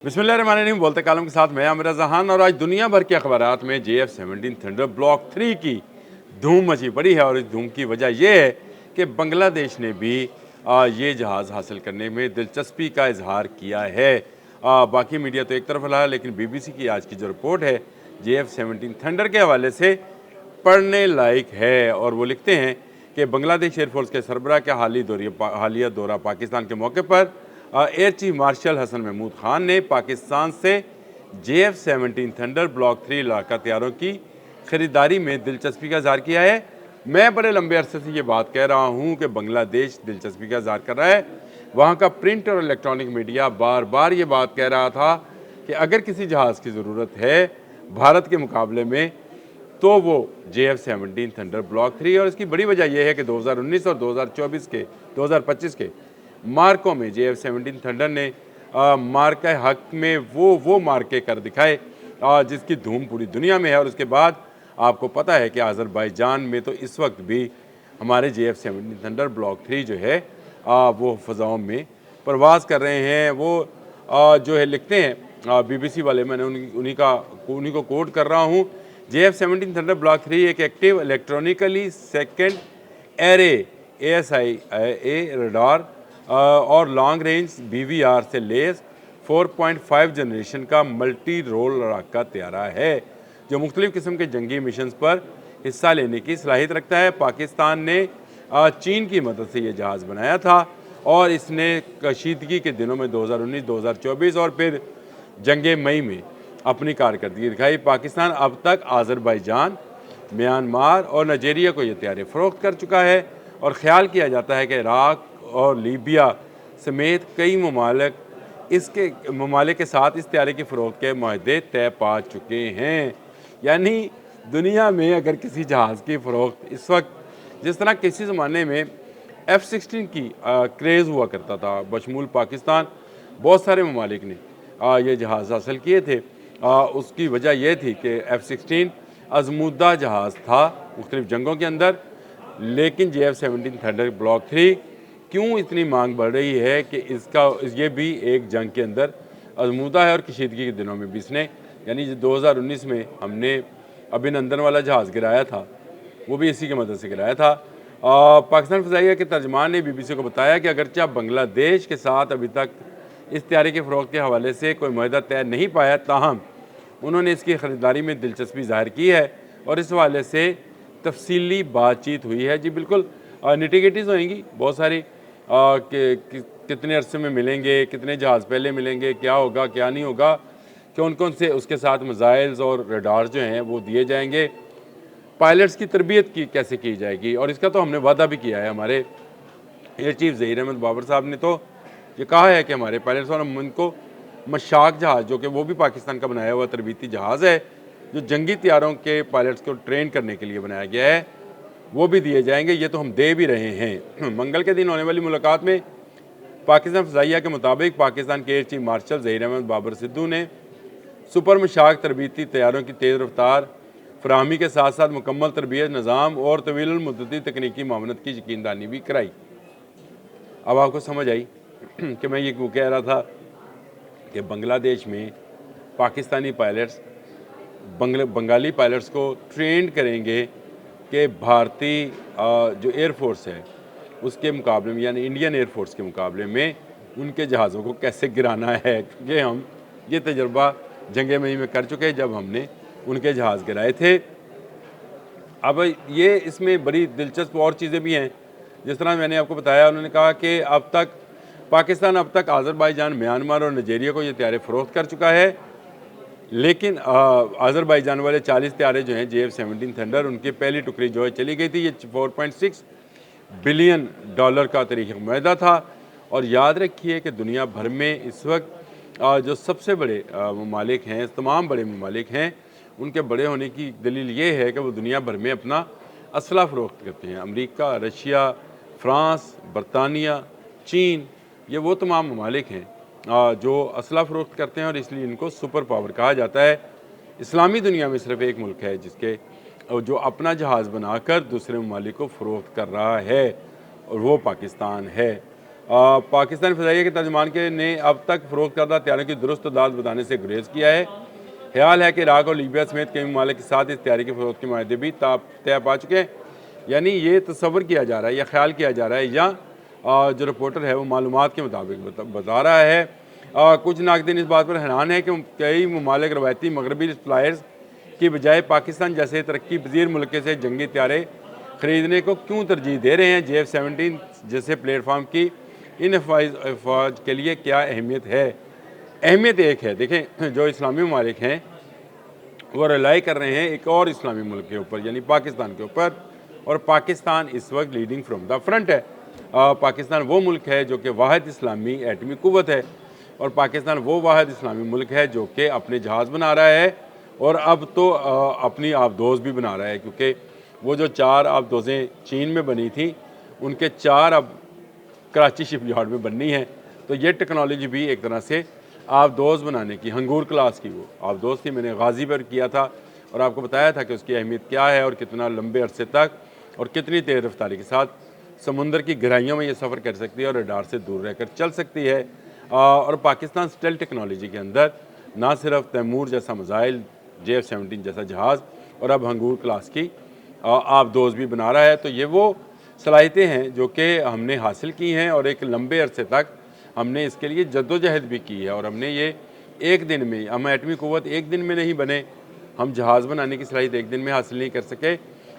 बिस्मिल्लाहिर्रहमानिर्रहीम। बोलते कालम के साथ मैं आमिर जहान। और आज दुनिया भर के अखबारात में JF-17 थंडर ब्लॉक 3 की धूम मची पड़ी है। और इस धूम की वजह यह है कि बांग्लादेश ने भी ये जहाज़ हासिल करने में दिलचस्पी का इजहार किया है। बाकी मीडिया तो एक तरफ रहा, लेकिन BBC की आज की जो रिपोर्ट है JF-17 थंडर के हवाले से पढ़ने लायक है। और वो लिखते हैं कि बांग्लादेश एयरफोर्स के सरबराह का हालिया दौरा पाकिस्तान के मौके पर air chief marshal Hasan Mahmood Khan ने पाकिस्तान से JF-17 थंडर ब्लॉक 3 लड़ाका तैयारों की खरीदारी में दिलचस्पी का इजहार किया है। मैं बड़े लंबे अरसे से ये बात कह रहा हूँ कि बांग्लादेश दिलचस्पी का इजहार कर रहा है। वहाँ का प्रिंट और इलेक्ट्रॉनिक मीडिया बार बार ये बात कह रहा था कि अगर किसी जहाज़ की ज़रूरत है भारत के मुकाबले में तो वो JF-17 थंडर ब्लॉक 3। और इसकी बड़ी वजह यह है कि 2019 और 2025 के मार्कों में JF-17 थंडर ने मार्का हक में वो मार्के कर दिखाए जिसकी धूम पूरी दुनिया में है। और उसके बाद आपको पता है कि अज़रबैजान में तो इस वक्त भी हमारे JF-17 थंडर ब्लॉक 3 जो है वो फ़ज़ाओं में परवाज़ कर रहे हैं। वो जो है लिखते हैं BBC वाले, मैंने उन्हीं को कोट कर रहा हूँ। JF-17 थंडर ब्लॉक 3 एक active electronically second array ASIA radar और लॉन्ग रेंज BVR से लेस 4.5 जनरेशन का मल्टी रोल लड़ाका तैयारा है जो मुख्तलिफ़ किस्म के जंगी मिशंस पर हिस्सा लेने की सलाहियत रखता है। पाकिस्तान ने चीन की मदद से ये जहाज़ बनाया था और इसने कशीदगी के दिनों में 2019, 2024 और फिर जंग मई में अपनी कारकर्दगी दिखाई। पाकिस्तान अब तक अज़रबैजान, म्यांमार और नाइजीरिया को ये तैयारे फ़रोख्त कर चुका है। और ख़्याल किया जाता है कि इराक़ और लीबिया समेत कई ममालिक के साथ इस तैयारे की फ़रोख्त के माहदे तय पा चुके हैं। यानी दुनिया में अगर किसी जहाज़ की फ़रोख्त इस वक्त जिस तरह किसी ज़माने में F-16 की क्रेज़ हुआ करता था, बशमूल पाकिस्तान बहुत सारे ममालिक ने ये जहाज़ हासिल किए थे। उसकी वजह यह थी कि F-16 आजमूदा जहाज़ था मुख्तलिफ़ जंगों के अंदर। लेकिन JF-17 थंडर ब्लॉक 3 क्यों इतनी मांग बढ़ रही है कि ये भी एक जंग के अंदर आजमूदा है। और कशीदगी के दिनों में भी इसने, यानी 2019 में हमने अभिनंदन वाला जहाज़ गिराया था, वो भी इसी की मदद से गिराया था। पाकिस्तान फ़ज़ाइया के तर्जमान ने BBC को बताया कि अगरचे बांग्लादेश के साथ अभी तक इस तैयारी के फ़रोग़ के हवाले से कोई मुआहदा तय नहीं पाया, ताहम उन्होंने इसकी ख़रीदारी में दिलचस्पी ज़ाहिर की है और इस हवाले से तफसीली बातचीत हुई है। जी बिल्कुल, निटिगेटिस होएंगी बहुत सारी कितने अरसे में मिलेंगे, कितने जहाज़ पहले मिलेंगे, क्या होगा क्या नहीं होगा, कौन कौन से उसके साथ मिसाइल्स और रडार जो हैं वो दिए जाएंगे, पायलट्स की तरबियत कैसे की जाएगी। और इसका तो हमने वादा भी किया है। हमारे एयर चीफ ज़हीर अहमद बाबर साहब ने तो ये कहा है कि हमारे पायलट्स और हम उनको मशाक जहाज़, जो कि वो भी पाकिस्तान का बनाया हुआ तरबीती जहाज़ है जो जंगी तैयारों के पायलट्स को ट्रेन करने के लिए बनाया गया है, वो भी दिए जाएंगे। ये तो हम दे भी रहे हैं। मंगल के दिन होने वाली मुलाकात में पाकिस्तान फ़ज़ाइया के मुताबिक पाकिस्तान के air chief marshal Zaheer Ahmed Babar Sidhu ने सुपर मशाक तरबीती तैयारों की तेज़ रफ्तार फराहमी के साथ साथ मुकम्मल तरबियत निज़ाम और तवील मुद्दती तकनीकी मामनत की यकीन दहानी भी कराई। अब आपको समझ आई कि मैं ये क्यों कह रहा था कि बांग्लादेश में पाकिस्तानी पायलट्स बंगाली पायलट्स को ट्रेंड करेंगे कि भारतीय जो एयरफोर्स है उसके मुकाबले में, यानी इंडियन एयरफोर्स के मुकाबले में उनके जहाज़ों को कैसे गिराना है। क्योंकि हम ये तजर्बा जंग मई में कर चुके हैं जब हमने उनके जहाज़ गिराए थे। अब ये इसमें बड़ी दिलचस्प और चीज़ें भी हैं। जिस तरह मैंने आपको बताया, उन्होंने कहा कि पाकिस्तान अब तक अज़रबैजान, म्यांमार और नाइजीरिया को ये तैयारे फ़रोख्त कर चुका है। लेकिन अज़रबैजान वाले 40 तैयारे जो हैं JF-17 थंडर, उनकी पहली टुकड़ी जो है चली गई थी। ये $4.6 बिलियन का तारीख़ी मुआहदा था। और याद रखिए कि दुनिया भर में इस वक्त जो सबसे बड़े ममालिक हैं, तमाम बड़े ममालिक हैं, उनके बड़े होने की दलील ये है कि वो दुनिया भर में अपना असला फ़रोख्त करते हैं। अमेरिका, रशिया, फ़्रांस, बरतानिया, चीन, ये वो तमाम ममालिक हैं जो असला फ़रोख्त करते हैं और इसलिए इनको सुपर पावर कहा जाता है। इस्लामी दुनिया में सिर्फ़ एक मुल्क है जो अपना जहाज़ बनाकर दूसरे ममालिक को फ़रोख्त कर रहा है और वो पाकिस्तान है। पाकिस्तानी फ़ज़ाइया के तर्जमान के ने अब तक फ़रोख्त करदा हथियारों की दुरुस्त तादाद बताने से गुरेज़ किया है। ख्याल है कि इराक और लीबिया समेत कई ममालिक के साथ इस तैयारी की फ़रोख्त के माहदे भी तय पा चुके हैं। यानी ये तसव्वुर किया जा रहा है या ख्याल किया जा रहा है या जो रिपोर्टर है वो मालूमात के मुताबिक बता रहा है। कुछ नाक़दीन इस बात पर हैरान है कि कई ममालिक रवायती मगरबी सप्लायर्स की बजाय पाकिस्तान जैसे तरक्की पजीर मुल्क से जंगी हथियारें ख़रीदने को क्यों तरजीह दे रहे हैं। JF-17 जैसे प्लेटफार्म की इन अफवाज के लिए क्या अहमियत है। अहमियत एक है, देखें जो इस्लामी ममालिक हैं वो रिलाई कर रहे हैं एक और इस्लामी मुल्क के ऊपर यानी पाकिस्तान के ऊपर, और पाकिस्तान इस वक्त लीडिंग फ्रॉम द फ्रंट है। पाकिस्तान वो मुल्क है जो कि वाहिद इस्लामी एटमी कुव्वत है, और पाकिस्तान वो वाहिद इस्लामी मुल्क है जो कि अपने जहाज़ बना रहा है और अब तो अपनी आबदोज़ भी बना रहा है, क्योंकि वो जो 4 आबदोज़ें चीन में बनी थी उनके 4 अब कराची शिपयार्ड में बननी है। तो ये टेक्नोलॉजी भी एक तरह से आबदोज़ बनाने की, हंगूर क्लास की वो आबदोज़ थी, मैंने गाज़ी पर किया था और आपको बताया था कि उसकी अहमियत क्या है और कितना लंबे अरसे तक और कितनी तेज़ रफ्तारी के साथ समुंदर की गहराइयों में ये सफ़र कर सकती है और रडार से दूर रहकर चल सकती है। और पाकिस्तान स्टेल टेक्नोलॉजी के अंदर ना सिर्फ तैमूर जैसा मिसाइल, JF-17 जैसा जहाज़ और अब हंगूर क्लास की आबदोज़ भी बना रहा है। तो ये वो सलाहियतें हैं जो कि हमने हासिल की हैं और एक लंबे अरसे तक हमने इसके लिए जद्दोजहद भी की है, और हमने ये एक दिन में, हम एटमी क़ुव्वत एक दिन में नहीं बने, हम जहाज़ बनाने की सलाहियत एक दिन में हासिल नहीं कर सके,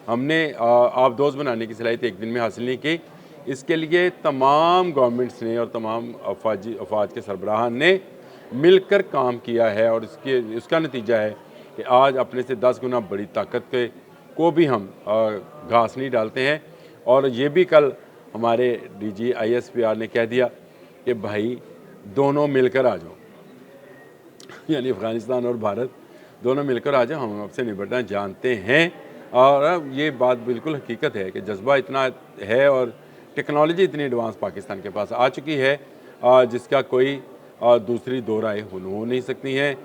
हमने आबदोज़ बनाने की सलाहियत एक दिन में हासिल नहीं की। इसके लिए तमाम गवर्नमेंट्स ने और तमाम अफवाज के सरबराहान ने मिलकर काम किया है, और इसका नतीजा है कि आज अपने से 10 गुना बड़ी ताकत के को भी हम घास नहीं डालते हैं। और ये भी कल हमारे DG ISPR ने कह दिया कि भाई दोनों मिलकर आ जाओ, यानी अफ़गानिस्तान और भारत दोनों मिलकर आ जाओ, हम आपसे निपटना जानते हैं। और अब ये बात बिल्कुल हकीकत है कि जज्बा इतना है और टेक्नोलॉजी इतनी एडवांस पाकिस्तान के पास आ चुकी है जिसका कोई दूसरी दो राय हो नहीं सकती हैं।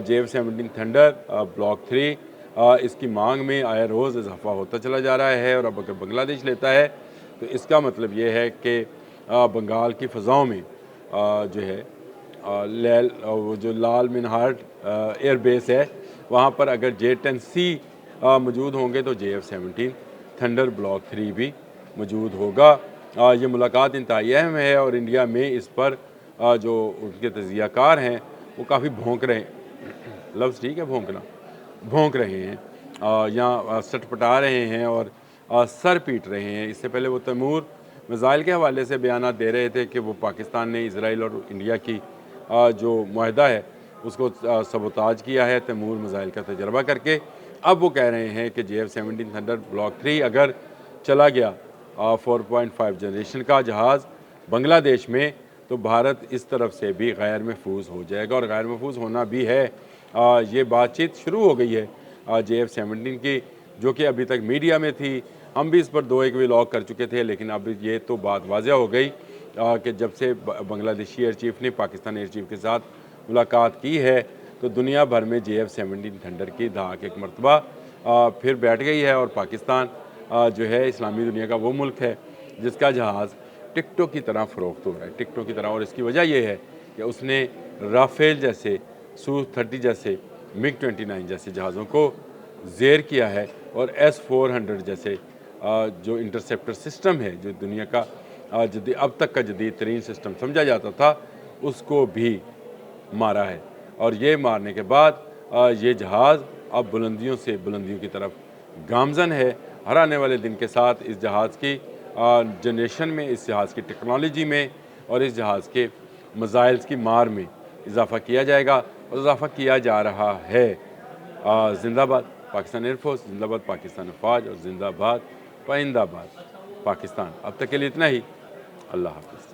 JF-17 थंडर ब्लॉक 3 इसकी मांग में आया रोज़ इजाफा होता चला जा रहा है, और अब अगर बांग्लादेश लेता है तो इसका मतलब ये है कि बंगाल की फ़ज़ाओं में जो है वो जो लाल मिनहाट एयर बेस है वहाँ पर अगर J-10C मौजूद होंगे तो JF-17 थंडर ब्लॉक 3 भी मौजूद होगा। ये मुलाकात इंतहाई अहम है और इंडिया में इस पर जो उनके तजियाकार हैं वो काफ़ी भौंक रहे हैं, लफ्ज़ ठीक है भौंकना, भौंक रहे हैं या सटपटा रहे हैं और सर पीट रहे हैं। इससे पहले वो तैमूर मिसाइल के हवाले से बयानात दे रहे थे कि वो पाकिस्तान ने इसराइल और इंडिया की जो मुआहदा है उसको सबोताज किया है तैमूर मिसाइल का तजर्बा करके। अब वो कह रहे हैं कि JF-17 थंडर ब्लॉक 3 अगर चला गया 4.5 जनरेशन का जहाज़ बांग्लादेश में, तो भारत इस तरफ से भी गैर महफूज हो जाएगा, और गैर महफूज होना भी है। ये बातचीत शुरू हो गई है JF-17 की, जो कि अभी तक मीडिया में थी। हम भी इस पर 2-1 व्लॉग कर चुके थे, लेकिन अब ये तो बात वाज़ह हो गई कि जब से बांग्लादेशी एयर चीफ़ ने पाकिस्तान एयर चीफ़ के साथ मुलाकात की है तो दुनिया भर में JF-17 थंडर की धाक एक मरतबा फिर बैठ गई है। और पाकिस्तान जो है इस्लामी दुनिया का वो मुल्क है जिसका जहाज़ टिकटों की तरह फ़रोख्त हो रहा है, टिकटों की तरह। और इसकी वजह यह है कि उसने राफेल जैसे, Su-30 जैसे, MiG-29 जैसे जहाज़ों को ज़ेर किया है, और S-400 जैसे जो इंटरसेप्टर सिस्टम है जो दुनिया का अब तक का जदीद तरीन सिस्टम समझा जाता था उसको भी मारा है। और ये मारने के बाद ये जहाज़ अब बुलंदियों से बुलंदियों की तरफ गामज़न है। हर आने वाले दिन के साथ इस जहाज़ की जनरेशन में, इस जहाज़ की टेक्नोलॉजी में और इस जहाज़ के मिसाइल्स की मार में इजाफ़ा किया जाएगा, और इजाफ़ा किया जा रहा है। जिंदाबाद पाकिस्तान एयरफोर्स, जिंदाबाद पाकिस्तान अफवाज, और जिंदाबाद पाइंदाबाद पाकिस्तान। अब तक के लिए इतना ही। अल्लाह हाफ़िज़।